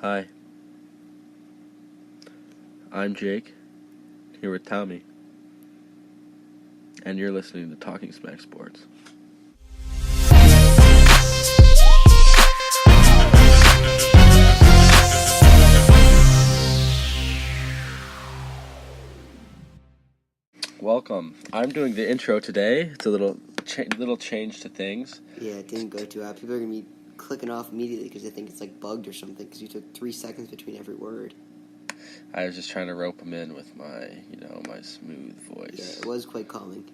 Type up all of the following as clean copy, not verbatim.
Hi, I'm Jake, here with Tommy, and you're listening to Talkin'Smack Sports. Welcome. I'm doing the intro today. It's a little change to things. Yeah, it didn't go too well. People are going to be clicking off immediately because they think it's like bugged or something because you took 3 seconds between every word. I was just trying to rope them in with my smooth voice. Yeah, it was quite calming.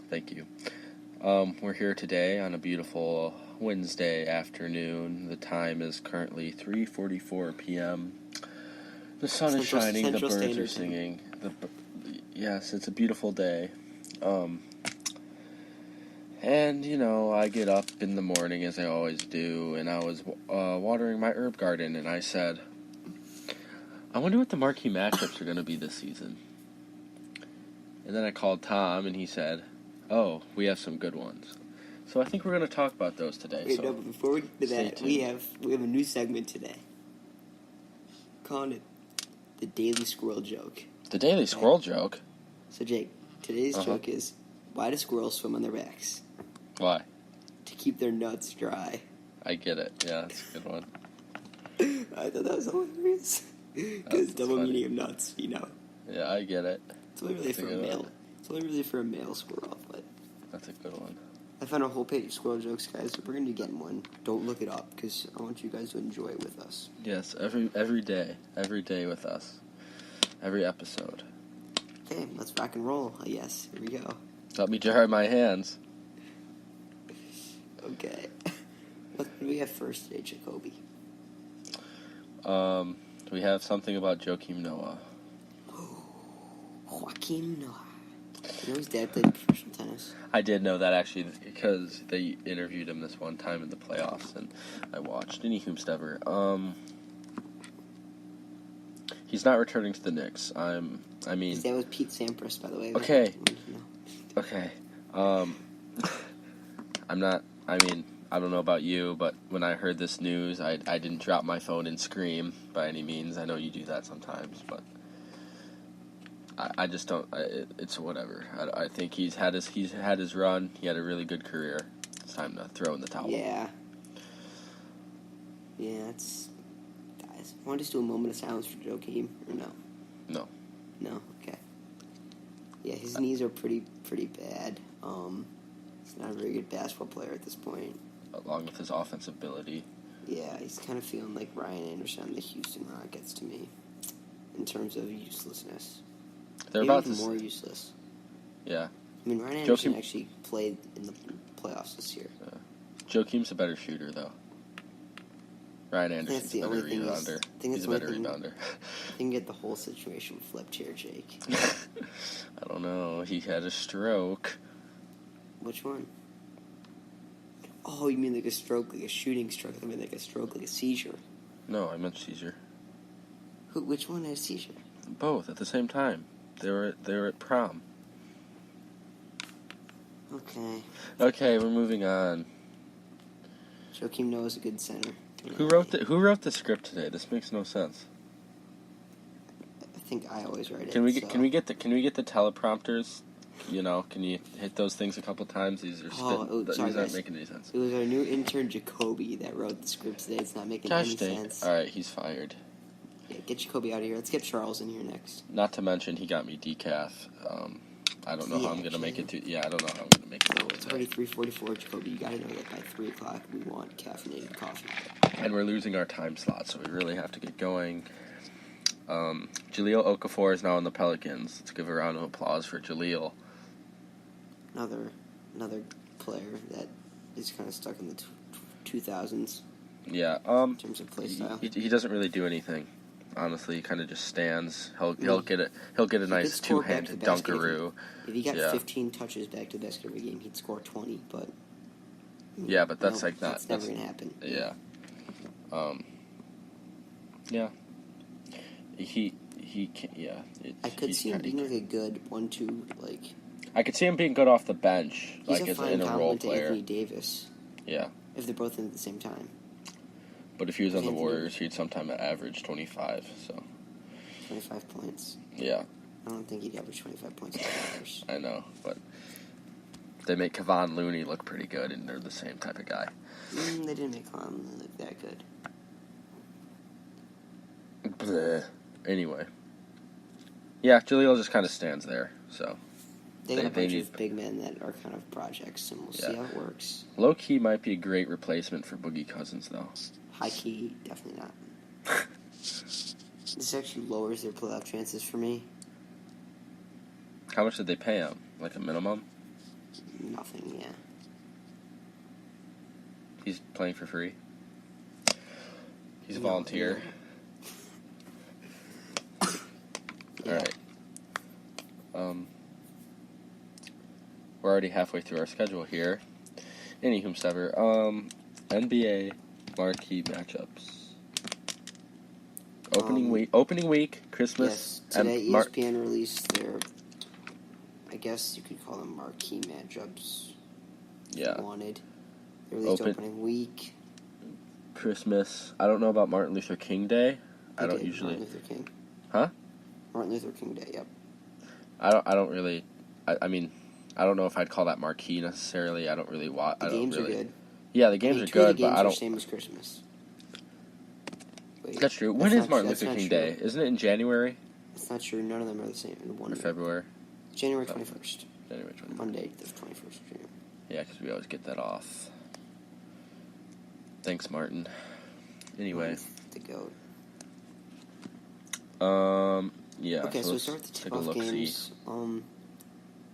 Thank you. We're here today on a beautiful Wednesday afternoon. The time is currently 3:44 p.m. The sun is shining, the birds are singing. Yes, it's a beautiful day. And, I get up in the morning, as I always do, and I was watering my herb garden, and I said, I wonder what the marquee matchups are going to be this season. And then I called Tom, and he said, oh, we have some good ones. So I think we're going to talk about those today. Wait, no, but before we get to that, we have a new segment today. Calling it the Daily Squirrel Joke. The Daily Squirrel Joke? So, Jake, today's joke is, why do squirrels swim on their backs? Why? To keep their nuts dry. I get it. Yeah, that's a good one. I thought that was hilarious. Because double meaning of nuts, Yeah, I get it. It's only really for a male. It's only really for a male squirrel, but that's a good one. I found a whole page of squirrel jokes, guys. So we're gonna be getting one. Don't look it up because I want you guys to enjoy it with us. Yes, every day with us, every episode. Okay, let's rock and roll. Yes, here we go. Let me dry my hands. Okay. What do we have first today, Jacoby? We have something about Joakim Noah. Joakim Noah. You know his dad played professional tennis? I did know that, actually, because they interviewed him this one time in the playoffs, and I watched. Any whomstever. He's not returning to the Knicks. His dad was Pete Sampras, by the way. Okay. I don't know about you, but when I heard this news, I didn't drop my phone and scream by any means. I know you do that sometimes, but I just don't. It's whatever. I think he's had his run. He had a really good career. It's time to throw in the towel. Yeah. Yeah, it's. Guys, want to just do a moment of silence for Joakim, or no? No. No. Okay. Yeah, his knees are pretty bad. He's not a very good basketball player at this point. Along with his offensive ability. Yeah, he's kind of feeling like Ryan Anderson on the Houston Rockets to me, in terms of uselessness. They're maybe about even to more useless. Yeah. I mean, Ryan Anderson actually played in the playoffs this year. Joakim's a better shooter, though. Ryan Anderson's a better rebounder. He's a better rebounder. I think get the whole situation flipped here, Jake. I don't know. He had a stroke. Which one? Oh, you mean like a stroke, like a shooting stroke? I mean like a stroke, like a seizure. No, I meant seizure. Which one had a seizure? Both at the same time. They were at prom. Okay. Okay, we're moving on. Joakim Noah's a good center. Who wrote the script today? This makes no sense. I think I always write it. Can we get the teleprompters? Can you hit those things a couple times? These aren't making any sense. It was our new intern Jacoby that wrote the script today. It's not making any sense. All right, he's fired. Yeah, get Jacoby out of here. Let's get Charles in here next. Not to mention, he got me decaf. I don't know how I'm gonna make it to. Yeah, I don't know how I'm gonna make it to. It's already 3:44, Jacoby. You gotta know that by 3 o'clock we want caffeinated coffee. And we're losing our time slot, so we really have to get going. Jahlil Okafor is now on the Pelicans. Let's give a round of applause for Jahlil. Another player that is kind of stuck in the 2000s. Yeah. In terms of play style, he doesn't really do anything. Honestly, he kind of just stands. He'll get a nice two-handed dunkaroo. If he got 15 touches back to the basket every game, he'd score 20. But yeah, but that's that's never gonna happen. Yeah. Yeah. He can. Yeah. I could see him being like a good 1-2 like. I could see him being good off the bench, He's like a as fine in a role compliment to player. Anthony Davis. Yeah. If they're both in at the same time. But if he was on the Warriors, he'd sometime average 25. So 25 points. Yeah. I don't think he'd average 25 points in the Warriors. I know, but they make Kevon Looney look pretty good, and they're the same type of guy. They didn't make Kevon Looney look that good. Bleh. Anyway. Yeah, Jaleel just kind of stands there, so. They got a bunch of big men that are kind of projects, and we'll see how it works. Low-key might be a great replacement for Boogie Cousins, though. High-key, definitely not. This actually lowers their playoff chances for me. How much did they pay him? Like a minimum? Nothing, yeah. He's playing for free? He's a volunteer? Yeah. Alright. We're already halfway through our schedule here. Anywhomstever, NBA Marquee matchups. Opening week, Christmas. Yes, today ESPN released their, I guess you could call them marquee matchups. Yeah. If you wanted. They released opening week. Christmas. I don't know about Martin Luther King Day. I don't usually. Martin Luther King. Huh? Martin Luther King Day. Yep. I don't really. I mean, I don't know if I'd call that marquee necessarily. I don't really watch. The games are good. Yeah, the games are good, but I don't. Same as Christmas. Wait, that's true. When is Martin Luther King Day? Isn't it in January? It's not true. None of them are the same. Or February? January 21st. January 21st. Monday, the 21st of January. Yeah, because we always get that off. Thanks, Martin. Anyway. The GOAT. Yeah. Okay, so we start with the tip-off games.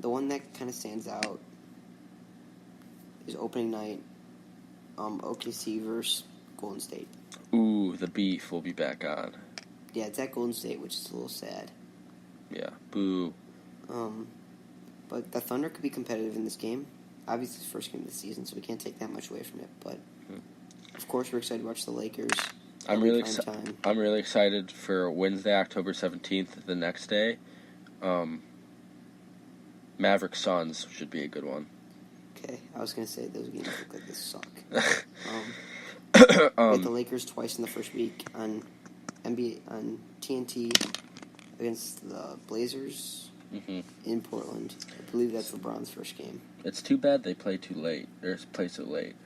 The one that kind of stands out is opening night. OKC versus Golden State. Ooh, the beef will be back on. Yeah, it's at Golden State, which is a little sad. Yeah, boo. But the Thunder could be competitive in this game. Obviously, it's the first game of the season, so we can't take that much away from it. But, of course, we're excited to watch the Lakers. I'm really excited for Wednesday, October 17th, the next day. Mavericks Suns should be a good one. Okay, I was going to say those games look like they suck. We had the Lakers twice in the first week on TNT against the Blazers in Portland. I believe that's LeBron's first game. It's too bad they play too late. Or play so late.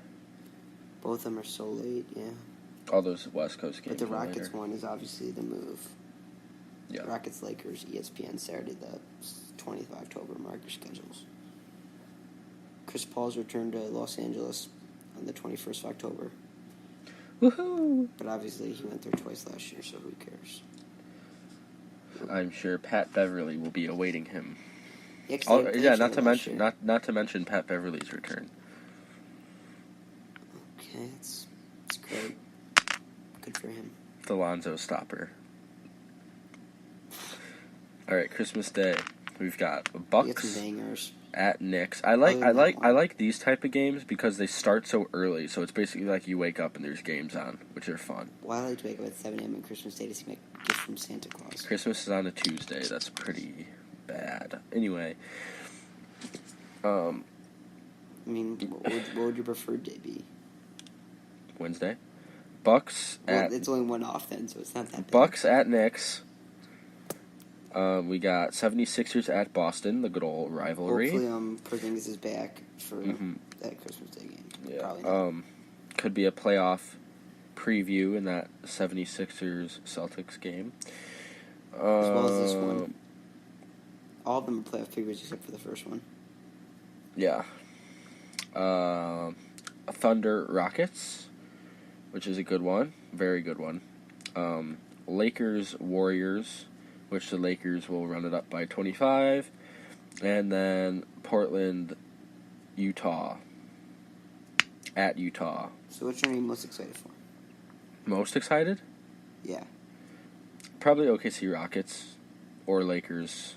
Both of them are so late, yeah. All those West Coast games. But the Rockets one is obviously the move. Yeah. Rockets, Lakers, ESPN, Saturday, the 20th of October, mark your schedules. Chris Paul's returned to Los Angeles on the 21st of October. Woohoo! But obviously he went there twice last year, so who cares? I'm sure Pat Beverly will be awaiting him. Yeah, not to mention Pat Beverly's return. Okay, that's great. Good for him. The Lonzo stopper. All right, Christmas Day. We've got Bucks at Knicks. I like these type of games because they start so early. So it's basically like you wake up and there's games on, which are fun. Well, I like to wake up at 7 a.m. on Christmas Day to see my gift from Santa Claus. Christmas is on a Tuesday. That's pretty bad. Anyway. I mean, what would your preferred day be? Wednesday. Bucks at... It's only one off then, so it's not that bad. Bucks at Knicks. We got 76ers at Boston, the good old rivalry. Hopefully, Porzingis is back for that Christmas Day game. Yeah. Probably could be a playoff preview in that 76ers-Celtics game. As well as this one. All of them are playoff figures except for the first one. Yeah. Thunder Rockets, which is a good one. Very good one. Lakers Warriors, which the Lakers will run it up by 25. And then Portland Utah. At Utah. So which one are you most excited for? Most excited? Yeah. Probably OKC Rockets or Lakers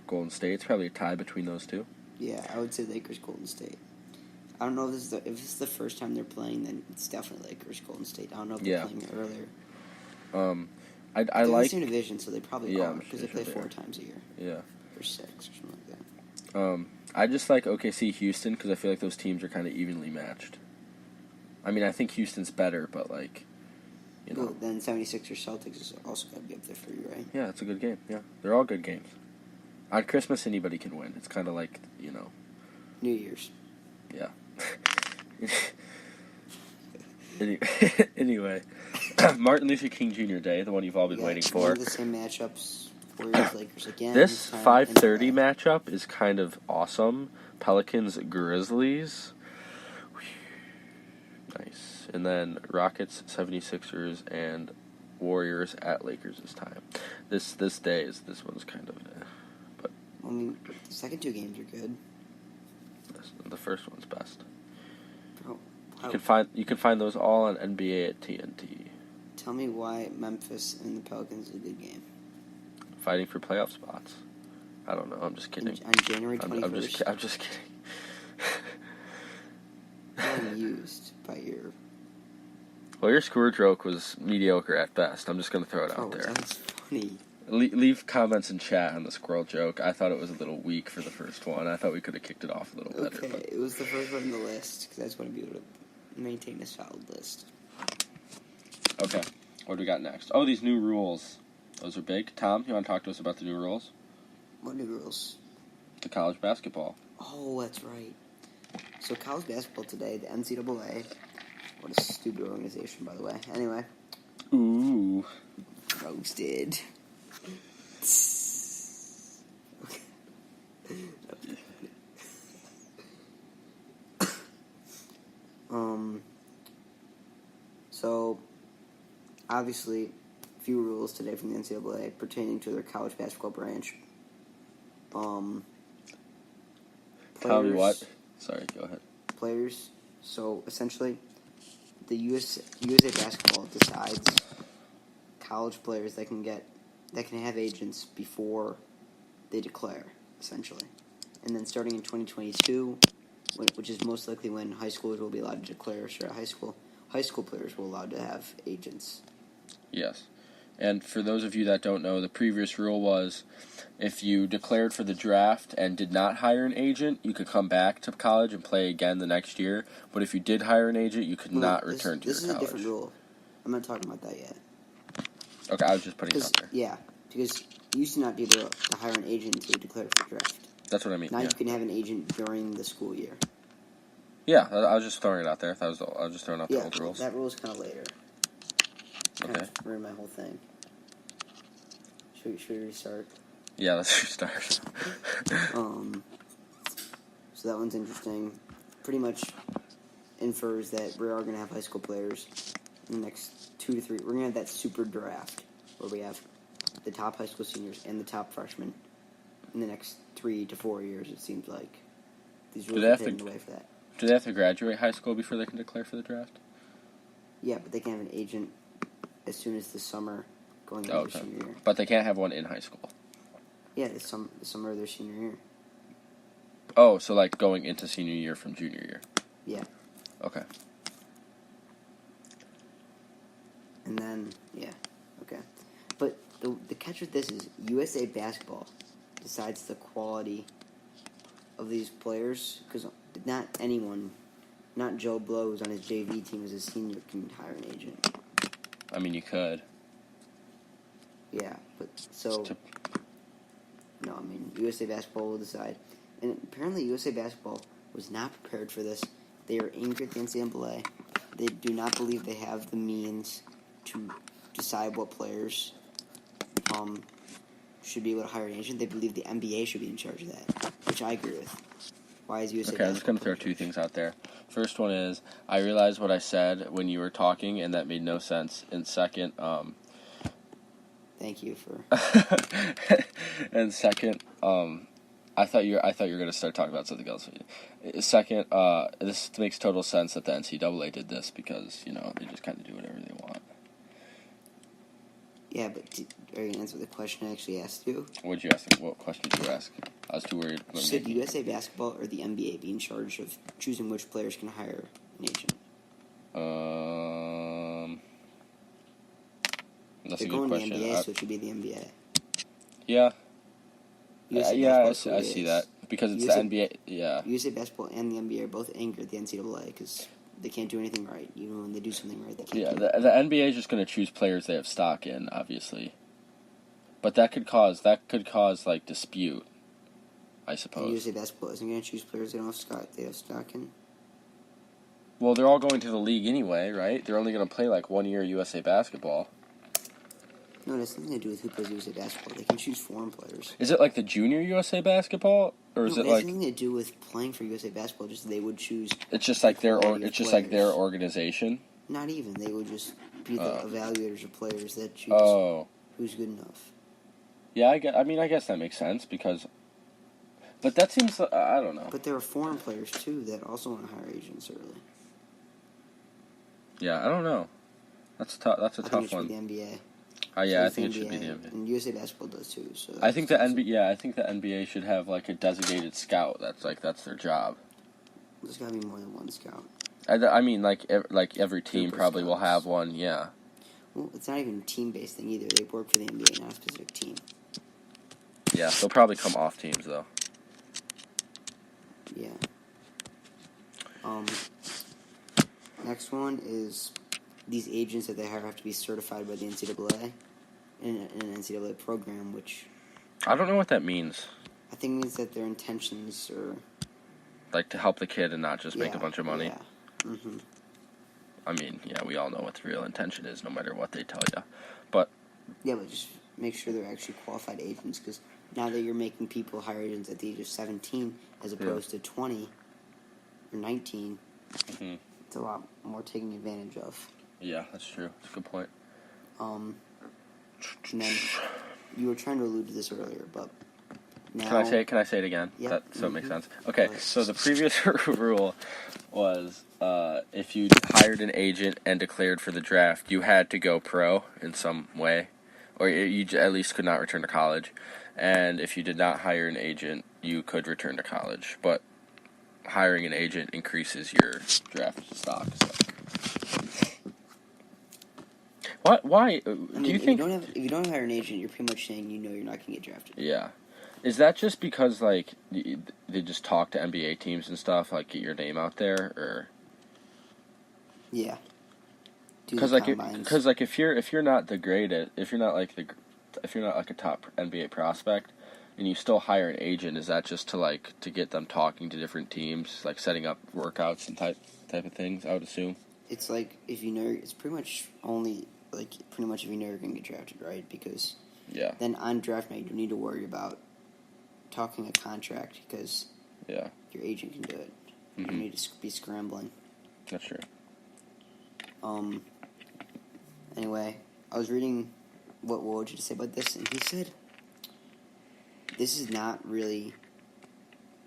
Golden State. It's probably a tie between those two. Yeah, I would say Lakers Golden State. I don't know if this is the first time they're playing, then it's definitely Lakers Golden State. I don't know if they're playing it earlier. I like the same division, so they probably are because they play 4 times a year. Yeah. Or 6 or something like that. I just like OKC Houston because I feel like those teams are kind of evenly matched. I mean, I think Houston's better, but like you know. Well, then 76ers Celtics is also got to be up there for you, right? Yeah, it's a good game. Yeah, they're all good games. On Christmas, anybody can win. It's kind of like, you know. New Year's. Yeah. Anyway, Martin Luther King Jr. Day, the one you've all been waiting for. One of the same matchups. Warriors, Lakers again. This 5:30 matchup is kind of awesome. Pelicans, Grizzlies. Nice. And then Rockets, 76ers, and Warriors at Lakers this time. This one's kind of but I mean, the second two games are good. The first one's best. Bro, You can find those all on NBA at TNT. Tell me why Memphis and the Pelicans is a good game. Fighting for playoff spots. I don't know. I'm just kidding. On January 21st. I'm just kidding. I'm amused by your... Well, your score joke was mediocre at best. I'm just going to throw it out there. That was funny. Leave comments in chat on the squirrel joke. I thought it was a little weak for the first one. I thought we could have kicked it off a little better. Okay, it was the first one on the list, because I just want to be able to maintain a solid list. Okay, what do we got next? Oh, these new rules. Those are big. Tom, you want to talk to us about the new rules? What new rules? The college basketball. Oh, that's right. So college basketball today, the NCAA. What a stupid organization, by the way. Anyway. Ooh. Roasted. So, obviously, a few rules today from the NCAA pertaining to their college basketball branch. Tell me what? Sorry, go ahead. Players. So, essentially, the USA Basketball decides college players that can have agents before they declare, essentially. And then starting in 2022, which is most likely when high schoolers will be allowed to declare straight high school players will be allowed to have agents. Yes. And for those of you that don't know, the previous rule was if you declared for the draft and did not hire an agent, you could come back to college and play again the next year. But if you did hire an agent, you could not return to your college. This is a different rule. I'm not talking about that yet. Okay, I was just putting it out there. Yeah, because you used to not be able to hire an agent until you declared for the draft. That's what I mean. Now you can have an agent during the school year. Yeah, I was just throwing it out there. I was just throwing out the old rules. That rule is kind of later. Okay. Kind of ruined my whole thing. Should we restart? Yeah, let's restart. So that one's interesting. Pretty much infers that we are going to have high school players in the next 2 to 3. We're going to have that super draft where we have the top high school seniors and the top freshmen in the next 3 to 4 years, it seems like. These rules are taking away for that. Do they have to graduate high school before they can declare for the draft? Yeah, but they can have an agent as soon as the summer going into their senior year. But they can't have one in high school. Yeah, the summer of their senior year. Oh, so like going into senior year from junior year. Yeah. Okay. And then, yeah, okay. But the catch with this is USA Basketball decides the quality of these players, because not anyone, not Joe Blow, who's on his JV team as a senior, can hire an agent. I mean, you could. Yeah, but so... No, I mean, USA Basketball will decide. And apparently USA Basketball was not prepared for this. They are angry at the NCAA. They do not believe they have the means to decide what players should be able to hire an agent. They believe the NBA should be in charge of that, which I agree with. Why is USA Basketball? Okay, I'm just going to throw two things out there. First one is, I realized what I said when you were talking, and that made no sense. And second, Thank you for... And second, I thought you were going to start talking about something else. Second, this makes total sense that the NCAA did this because, you know, they just kind of do whatever they want. Yeah, but are you going to answer the question I actually asked you? What question did you ask? I was too worried. Should USA Basketball or the NBA be in charge of choosing which players can hire an agent? That's They're a good question. They're going to the NBA, so it should be the NBA. Yeah. I so see that. Because it's the NBA, yeah. USA Basketball and the NBA are both angry at the NCAA because They can't do anything right. Even when they do something right, they can't. Yeah, do the NBA is just going to choose players they have stock in, obviously. But that could cause like dispute, I suppose. And USA Basketball isn't going to choose players they have stock in. Well, they're all going to the league anyway, right? They're only going to play like 1 year USA Basketball. No, it has nothing to do with who plays USA Basketball. They can choose foreign players. Is it like the junior USA Basketball, or is it like? It has nothing to do with playing for USA Basketball. Just they would choose. It's just like their players. Organization. Not even. They would just be the evaluators of players that choose who's good enough. Yeah, I guess that makes sense because. But that seems I don't know. But there are foreign players too that also want to hire agents early. Yeah, I don't know. That's a tough one. The NBA. I think it should be the NBA. And USA Basketball does too. So I think the NBA. Yeah, I think the NBA should have like a designated scout. That's their job. There's got to be more than one scout. I mean, like every team probably will have one. Yeah. Well, it's not even a team-based thing either. They work for the NBA, not a specific team. Yeah, they'll probably come off teams though. Yeah. Next one is these agents that they hire have to be certified by the NCAA in an NCAA program, which I don't know what that means. I think means that their intentions are like to help the kid and not just make a bunch of money. Yeah. Mm-hmm. I mean, yeah, we all know what the real intention is, no matter what they tell you. But just make sure they're actually qualified agents, because now that you're making people hire agents at the age of 17 as opposed to 20 or 19, it's a lot more taking advantage of. Yeah, that's true. That's a good point. And then you were trying to allude to this earlier, but now... Can I say it again? Yep. So it makes sense. Okay, so the previous rule was if you hired an agent and declared for the draft, you had to go pro in some way, or you at least could not return to college. And if you did not hire an agent, you could return to college. But hiring an agent increases your draft stock. So. What? Why? Do you think if you don't hire an agent, you're pretty much saying you're not going to get drafted? Yeah. Is that just because like they just talk to NBA teams and stuff, like get your name out there, or? Yeah. Because like if you're not the greatest, if you're not like a top NBA prospect, and you still hire an agent, is that just to get them talking to different teams, like setting up workouts and type of things? I would assume. It's like if you know, it's pretty much only like if you know you're going to get drafted, right? Because then on draft night you don't need to worry about talking a contract because your agent can do it. You don't need to be scrambling. That's true. Anyway, I was reading what Woj had to say about this, and he said this is not really.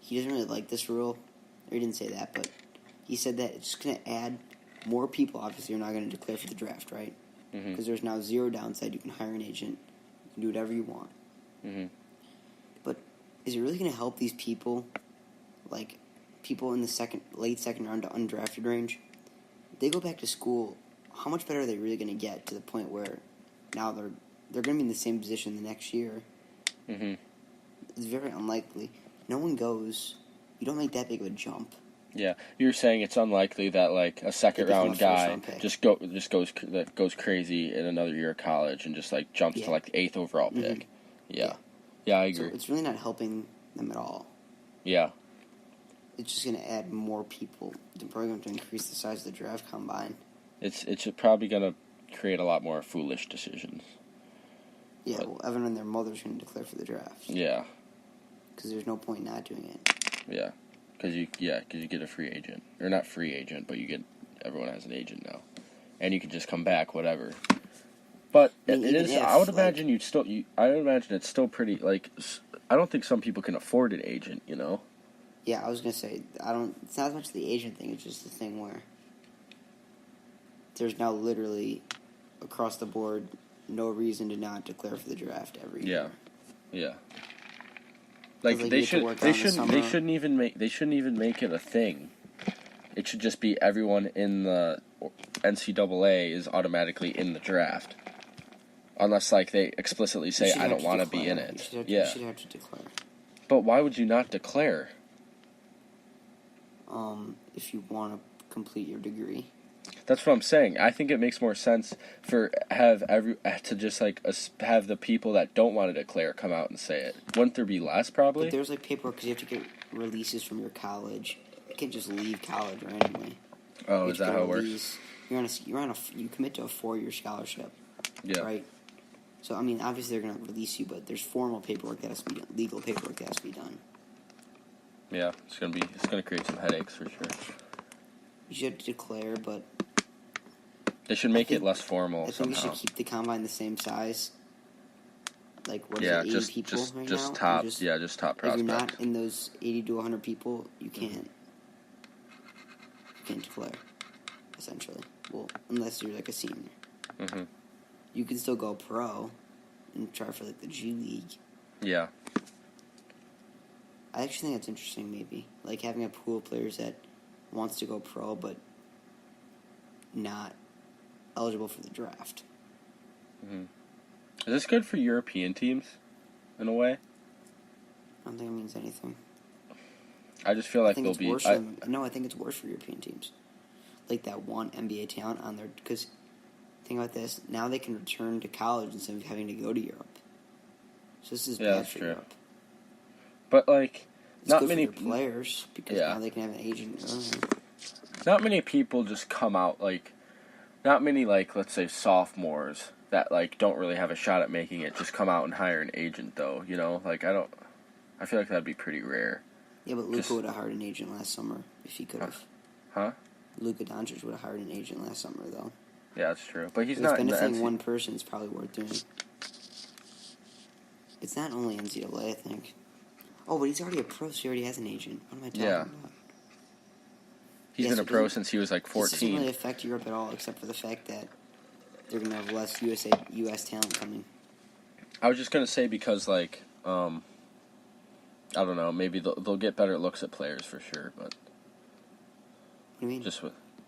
He doesn't really like this rule. Or he didn't say that, but he said that it's just going to add more people. Obviously, you're not going to declare for the draft, right? Because there's now zero downside. You can hire an agent. You can do whatever you want. But is it really going to help these people, like people in the late second round to undrafted range? They go back to school. How much better are they really going to get to the point where now they're going to be in the same position the next year? It's very unlikely. No one goes. You don't make that big of a jump. Yeah, you're saying it's unlikely that like a second round guy just goes crazy in another year of college and just like jumps to like the 8th overall pick. Yeah, I agree. So it's really not helping them at all. Yeah, it's just going to add more people. They're probably going to increase the size of the draft combine. It's probably going to create a lot more foolish decisions. Yeah, well, everyone and their mother's going to declare for the draft. Yeah, because there's no point not doing it. Yeah. Because you get a free agent. Or not free agent, but everyone has an agent now. And you can just come back, whatever. But I would imagine it's still pretty, like, I don't think some people can afford an agent, you know? Yeah, I was going to say, it's not as much the agent thing, it's just the thing where there's now literally, across the board, no reason to not declare for the draft every year. Yeah. Like they shouldn't even make it a thing. It should just be everyone in the NCAA is automatically in the draft, unless like they explicitly say I don't want to be in it. You should have to declare. But why would you not declare? If you want to complete your degree. That's what I'm saying. I think it makes more sense for have the people that don't want to declare come out and say it. Wouldn't there be less probably? But there's like paperwork because you have to get releases from your college. You can't just leave college randomly. Oh, is that how it works? You commit to a 4-year scholarship. Yeah. Right. So I mean, obviously they're going to release you, but there's formal paperwork that has to be done, legal paperwork that has to be done. Yeah, it's gonna create some headaches for sure. You should declare, but they should make it less formal. I think somehow. we should keep the combine the same size. Like what yeah, is it, 80 people right now? Just top prospects. If you're not in those 80 to 100 people, you can't declare. Essentially, well, unless you're like a senior. Mm-hmm. You can still go pro and try for like the G League. Yeah. I actually think that's interesting. Maybe like having a pool of players that wants to go pro but not eligible for the draft. Mm-hmm. Is this good for European teams, in a way? I don't think it means anything. I just feel like they'll be. I think it's worse for European teams. Like that one NBA talent on there, because think about this. Now they can return to college instead of having to go to Europe. So this is bad for Europe. But like, it's not good many for your players because now they can have an agent earlier. Not many people just come out like. Not many like, let's say, sophomores that like don't really have a shot at making it just come out and hire an agent though. You know, like I feel like that'd be pretty rare. Yeah, but Luka would have hired an agent last summer if he could have. Huh? Luka Doncic would have hired an agent last summer, though. Yeah, that's true. But he's not in the benefiting one person is probably worth doing. It's not only NCAA, I think. Oh, but he's already a pro, so he already has an agent. What am I talking about? He's been a pro since he was like 14. This doesn't really affect Europe at all, except for the fact that they're going to have less U.S. talent coming. I was just going to say because, like, I don't know, maybe they'll get better looks at players for sure, but... What do you mean?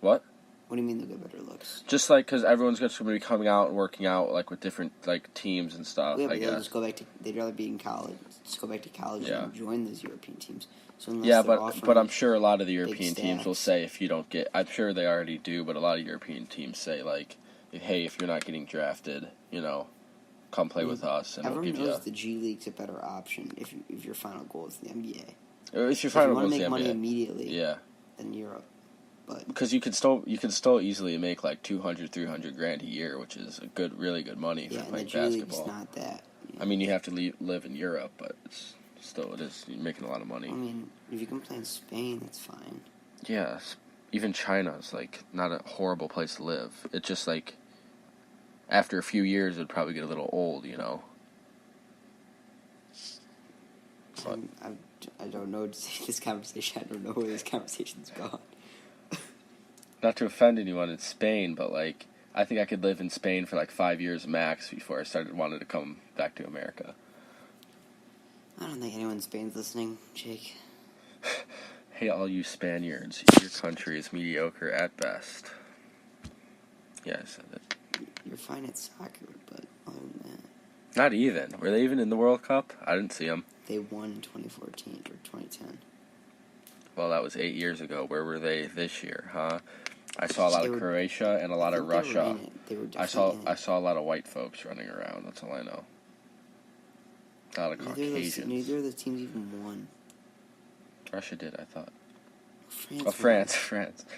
What? What do you mean they'll get better looks? Just, like, because everyone's going to be coming out and working out, like, with different, like, teams and stuff, yeah, but I guess. Just go back to... They'd rather be in college. Just go back to college and join those European teams. So but I'm sure a lot of the European teams will say if you don't get... I'm sure they already do, but a lot of European teams say, like, hey, if you're not getting drafted, you know, come play with us, and we'll give you Everyone knows the G League's a better option if your final goal is the NBA. If your final goal is the NBA. If you want to make money immediately, then Europe. But because you can still easily make like $200,000-$300,000 a year, which is a really good money for playing basketball. Yeah, the G League's not that. I mean, you have to live in Europe, but it is you're making a lot of money. I mean, if you can play in Spain, that's fine. Yeah, even China's like not a horrible place to live. It's just like after a few years, it'd probably get a little old, you know. But I don't know to say this conversation. I don't know where this conversation's gone. Not to offend anyone in Spain, but like I think I could live in Spain for like 5 years max before I started wanting to come back to America. I don't think anyone in Spain's listening, Jake. Hey, all you Spaniards, your country is mediocre at best. Yeah, I said it. You're fine at soccer, but other than that... Not even. Were they even in the World Cup? I didn't see them. They won in 2014 or 2010. Well, that was 8 years ago. Where were they this year, huh? I saw a lot of Croatia and a lot of Russia. I saw a lot of white folks running around. That's all I know. A lot of Caucasians. Neither of the teams even won. Russia did, I thought. France.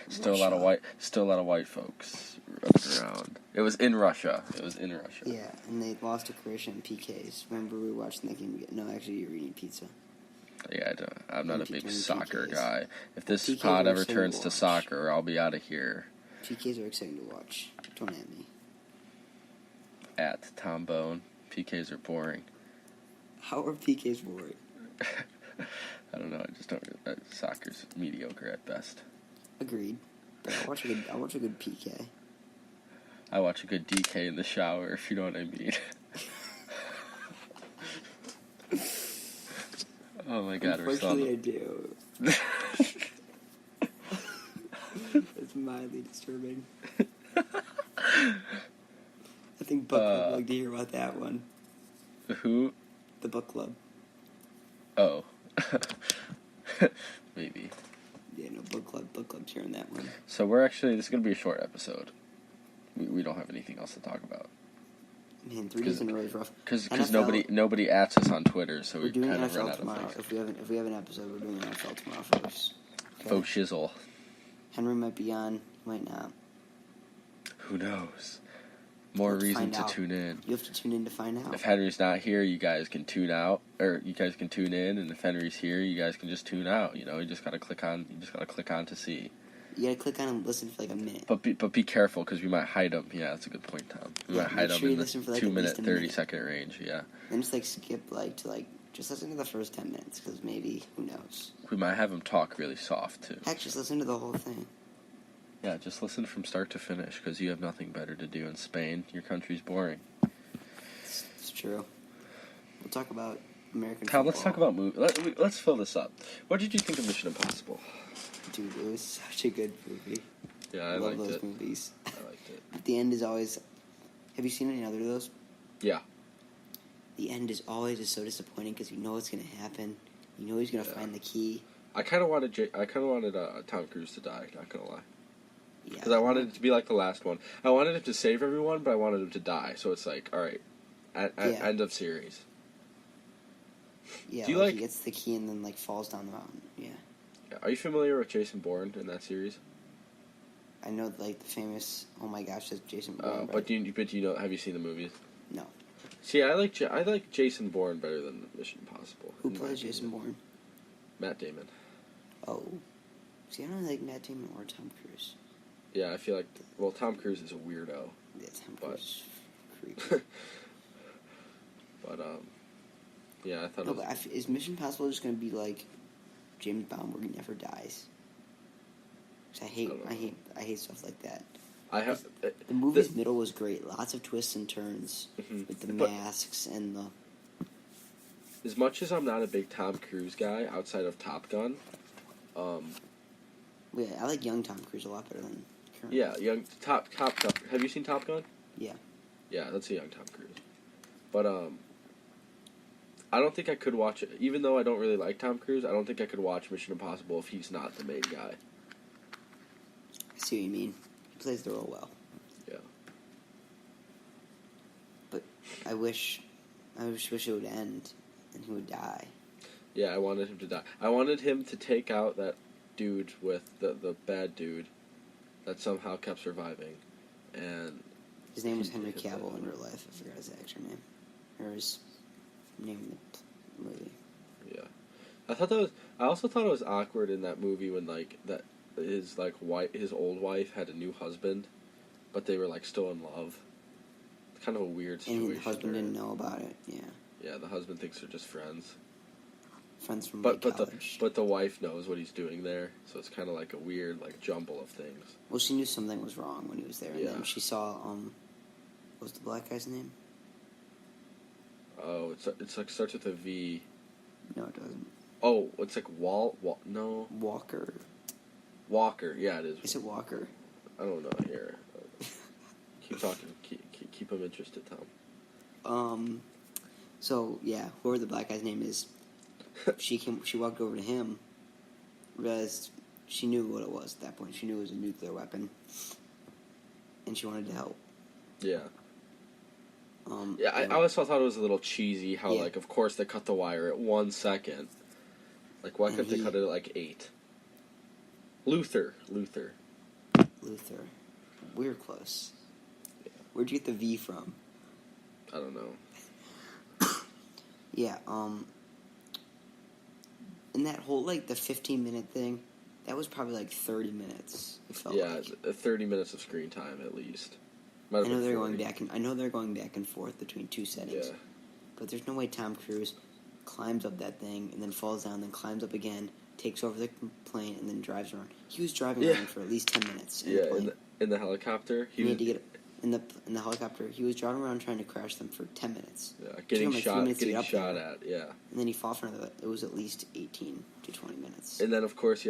Still a lot of white folks running around. It was in Russia. Yeah, and they lost to Croatia in PKs. Remember we were watching that game? No, actually, you were eating pizza. Yeah, I'm not a big soccer guy. If this pod ever turns to soccer, I'll be out of here. PKs are exciting to watch. Don't at me. At Tom Bone. PKs are boring. How are PKs boring? I don't know. I just don't. Soccer's mediocre at best. Agreed. But I watch a good PK. I watch a good DK in the shower, if you know what I mean. Oh my God, unfortunately, I do. It's mildly disturbing. I think Book Club would like to hear about that one. Who? The Book Club. Oh. Maybe. Yeah, no, Book book clubs here in that one. So this is going to be a short episode. We don't have anything else to talk about. Man, 3 days in a row is rough. Because nobody adds us on Twitter, so we kind of run out tomorrow. of things. If we have an episode, we're doing NFL tomorrow, folks. Okay? Faux shizzle. Henry might be on, might not. Who knows? More reason to tune in. You have to tune in to find out. If Henry's not here, you guys can tune out, or you guys can tune in. And if Henry's here, you guys can just tune out. You just gotta click on. You just gotta click on to see. You gotta click on and listen for like a minute. But be careful because we might hide them. Yeah, that's a good point, Tom. We might hide them in the 2-minute, 30-second range. Yeah. Then just skip just listen to the first 10 minutes because maybe who knows. We might have them talk really soft too. Heck, just listen to the whole thing. Yeah, just listen from start to finish because you have nothing better to do in Spain. Your country's boring. It's true. We'll talk about American Tom, football. let's talk about movies. Let's fill this up. What did you think of Mission Impossible? Dude, it was such a good movie. Yeah, I love liked those it. movies. I liked it. At the end is always... Have you seen any other of those? Yeah. The end is always just so disappointing because you know what's going to happen. You know he's going to find the key. I kind of wanted Tom Cruise to die, not going to lie. Yeah. Because I wanted it to be like the last one. I wanted him to save everyone, but I wanted him to die. So it's like, all right, end of series. Yeah, do you he gets the key and then falls down the mountain. Yeah. Are you familiar with Jason Bourne in that series? I know the famous. Oh my gosh, that's Jason Bourne. But you know, have you seen the movies? No. See, I like Jason Bourne better than Mission Impossible. Who plays Jason Bourne? Matt Damon. Oh. See, I don't like Matt Damon or Tom Cruise. Yeah, I feel like Tom Cruise is a weirdo. Yeah, Tom Cruise is creepy. But yeah, I thought. No, but is Mission Impossible just going to be like James Bond, where he never dies? Because I hate stuff like that. The movie's middle was great. Lots of twists and turns with the masks and the. As much as I'm not a big Tom Cruise guy outside of Top Gun, yeah, I like young Tom Cruise a lot better than current. Yeah, young Top. Have you seen Top Gun? Yeah. Yeah, that's a young Tom Cruise. But I don't think I could watch it. Even though I don't really like Tom Cruise, I don't think I could watch Mission Impossible if he's not the main guy. I see what you mean. He plays the role well. Yeah. But I wish it would end and he would die. Yeah, I wanted him to die. I wanted him to take out that dude with the bad dude that somehow kept surviving. And his name was Henry Cavill in real life. I forgot his actor name. Or his name in the movie. Yeah. I also thought it was awkward in that movie when his old wife had a new husband, but they were still in love. It's kind of a weird situation. And the husband didn't know about it. Yeah. Yeah, the husband thinks they're just friends. Friends from college. But the wife knows what he's doing there, so it's kind of like a weird jumble of things. Well, she knew something was wrong when he was there, and yeah. then she saw what was the black guy's name? Oh, it's starts with a V. No, it doesn't. Oh, it's no. Walker. Walker, yeah, it is. Is it Walker? I don't know here. Keep talking. Keep him interested, Tom. So yeah, whoever the black guy's name is, she walked over to him, realized she knew what it was at that point. She knew it was a nuclear weapon, and she wanted to help. Yeah. I always thought it was a little cheesy how, of course they cut the wire at 1 second. Why couldn't they cut it at 8? Luther. We're close. Yeah. Where'd you get the V from? I don't know. Yeah, and that whole, the 15-minute thing, that was probably 30 minutes, it felt like. 30 minutes of screen time, at least. I know they're going back and forth between two settings. Yeah. But there's no way Tom Cruise climbs up that thing and then falls down, then climbs up again, takes over the plane, and then drives around. He was driving around for at least 10 minutes. In the helicopter. He had to get in the helicopter. He was driving around trying to crash them for 10 minutes. Yeah, getting shot at. Yeah. And then he fought for another. It was at least 18 to 20 minutes. And then of course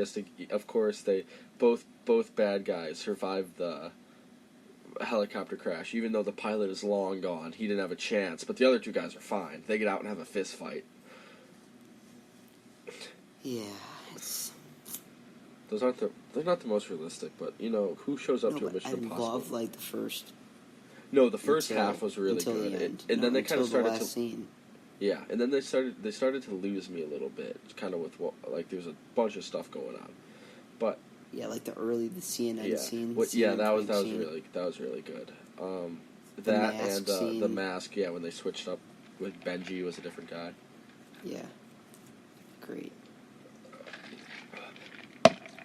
they both bad guys survived the helicopter crash, even though the pilot is long gone. He didn't have a chance, but the other two guys are fine. They get out and have a fist fight. Yeah, they're not the most realistic, but who shows up to a Mission Impossible? I love like the first. No, the first half was really good, and then they kind of started the last scene. Yeah, and then they started to lose me a little bit, kind of with there was a bunch of stuff going on, but yeah, like the CNN scene. That was really good. The mask, yeah, when they switched up with Benji was a different guy. Yeah, great.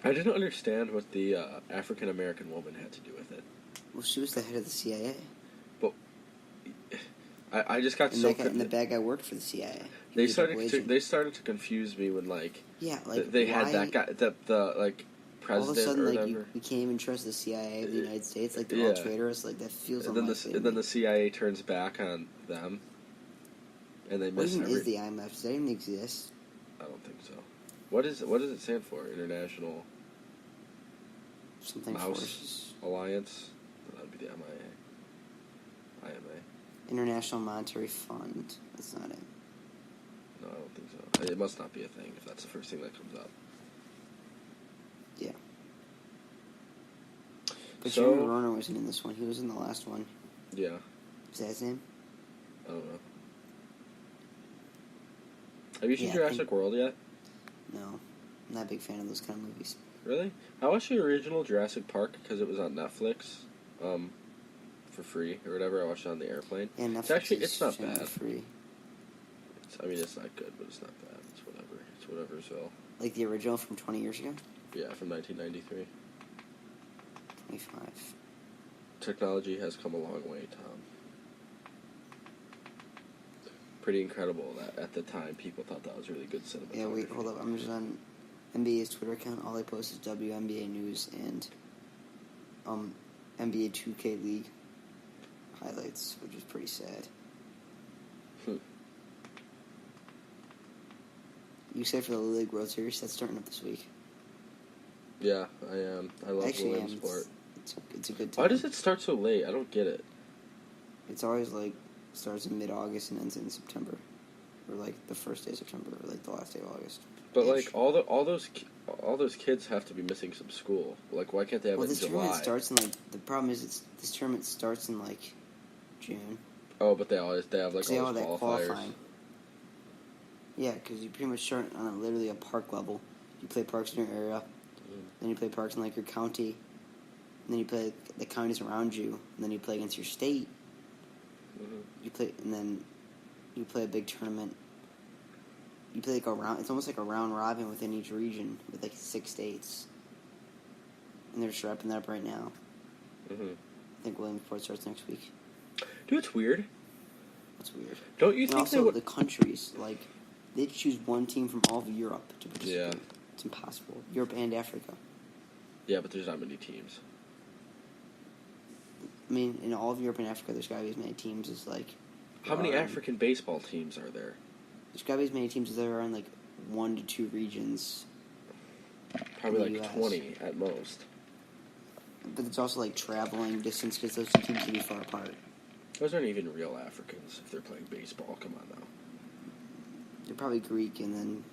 I didn't understand what the African American woman had to do with it. Well, she was the head of the CIA. But I just got and the bad guy worked for the CIA. They started to confuse me when they had that guy the president all of a sudden, or whatever. You can't even trust the CIA of the United States. Like they're all traitors. Like that feels. And then the CIA turns back on them, and they miss. What even is the IMF? Does that even exist? I don't think so. What does it stand for? International something Mouse Forces Alliance. That would be the IMA. International Monetary Fund. That's not it. No, I don't think so. It must not be a thing if that's the first thing that comes up. Yeah. But Jeremy Renner wasn't in this one. He was in the last one. Yeah. Is that his name? I don't know. Have you seen Jurassic World yet? No. I'm not a big fan of those kind of movies. Really? I watched the original Jurassic Park because it was on Netflix, for free or whatever. I watched it on the airplane. Yeah, Netflix it's not bad. Free. It's not good, but it's not bad. It's whatever. It's whatever, so. Like the original from 20 years ago? Yeah, from 1993. 25. Technology has come a long way, Tom. Pretty incredible that at the time people thought that was really good cinematography. Yeah, wait, hold up. I'm just on NBA's Twitter account. All they post is WNBA news and NBA 2K League highlights, which is pretty sad. You excited for the League World Series? That's starting up this week. Yeah, I am. I love women's sport. It's a good time. Why does it start so late? I don't get it. It's always starts in mid-August and ends in September, or the first day of September, or the last day of August. But all those kids have to be missing some school. Why can't they have it in July? Tournament starts in the problem is this tournament starts in June. Oh, but they have all those qualifiers. Qualifying. Yeah, because you pretty much start on literally a park level. You play parks in your area, then you play parks in your county, and then you play the counties around you, and then you play against your state. And then you play a big tournament. You play a round. It's almost like a round robin within each region with 6 states, and they're just wrapping that up right now. I think Williamsport starts next week. Dude, it's weird. What's weird? Don't you think also the countries they choose one team from all of Europe to participate? Yeah, it's impossible. Europe and Africa. Yeah, but there's not many teams. I mean, in all of Europe and Africa, there's got to be as many teams as How many African baseball teams are there? There's got to be as many teams as there are in 1 to 2 regions. Probably 20 at most. But it's also traveling distance because those two teams can be far apart. Those aren't even real Africans if they're playing baseball. Come on now. They're probably Greek, and then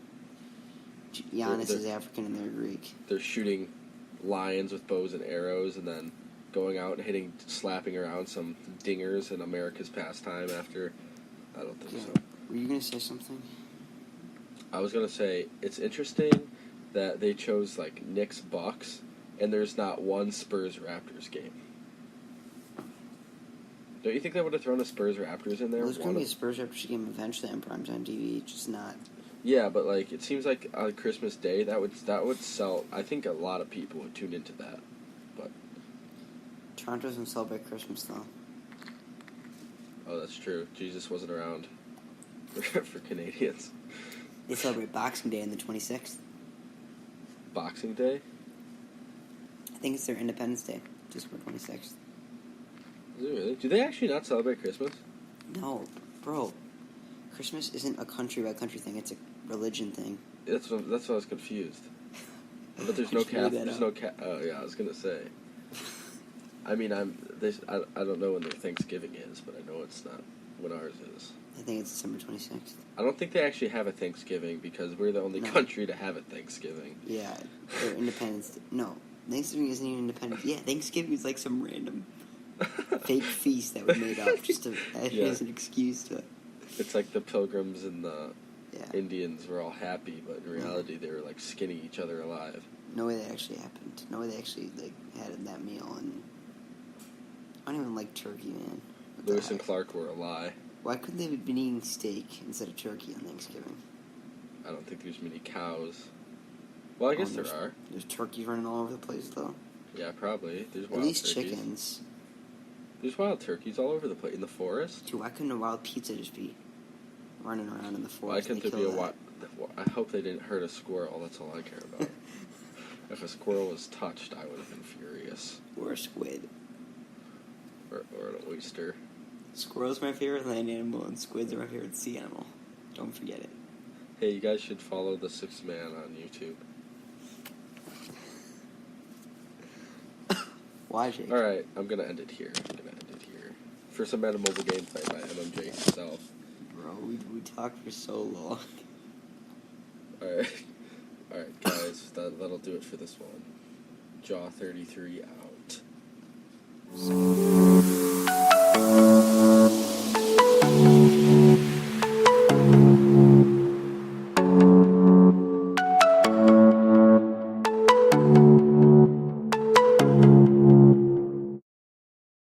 Giannis is African and they're Greek. They're shooting lions with bows and arrows, and then going out and slapping around some dingers in America's pastime after. I don't think so. Were you going to say something? I was going to say, it's interesting that they chose, Knicks-Bucks, and there's not one Spurs-Raptors game. Don't you think they would have thrown a Spurs-Raptors in there? Well, there's going to be a Spurs-Raptors game eventually on primetime TV, just not. Yeah, but, it seems like on Christmas Day, that would sell. I think a lot of people would tune into that, but. Toronto doesn't celebrate Christmas, though. Oh, that's true. Jesus wasn't around for Canadians. They celebrate Boxing Day on the 26th. Boxing Day? I think it's their Independence Day, December 26th. Is it really? Do they actually not celebrate Christmas? No, bro. Christmas isn't a country-by-country thing. It's a religion thing. That's why I was confused. But there's no oh, yeah, I was going to say. I mean, I don't know when their Thanksgiving is, but I know it's not when ours is? I think it's December 26th. I don't think they actually have a Thanksgiving because we're the only country to have a Thanksgiving. Yeah, their Independence. No, Thanksgiving isn't even Independence. Yeah, Thanksgiving is like some random fake feast that we made up just to as an excuse to. It's like the Pilgrims and the Indians were all happy, but in reality they were like skinning each other alive. No way that actually happened. No way they actually like had that meal, and I don't even like turkey, man. Lewis and Clark were a lie. Why couldn't they have been eating steak instead of turkey on Thanksgiving? I don't think there's many cows. Well, I guess there are. There's turkeys running all over the place, though. Yeah, probably. There's wild At least turkeys. chickens. There's wild turkeys all over the place in the forest. Dude, why couldn't a wild pizza just be running around in the forest? Why couldn't there be a wild... I hope they didn't hurt a squirrel. That's all I care about. If a squirrel was touched, I would have been furious. Or a squid. Or an oyster. Squirrel's my favorite land animal, and squids are my favorite sea animal. Don't forget it. Hey, you guys should follow the Sixth Man on YouTube. Why, Jake? Alright, I'm gonna end it here. For some Meta Mobile gameplay by MMJ himself. Bro, we talked for so long. Alright, guys, that'll do it for this one. Jaw 33 out.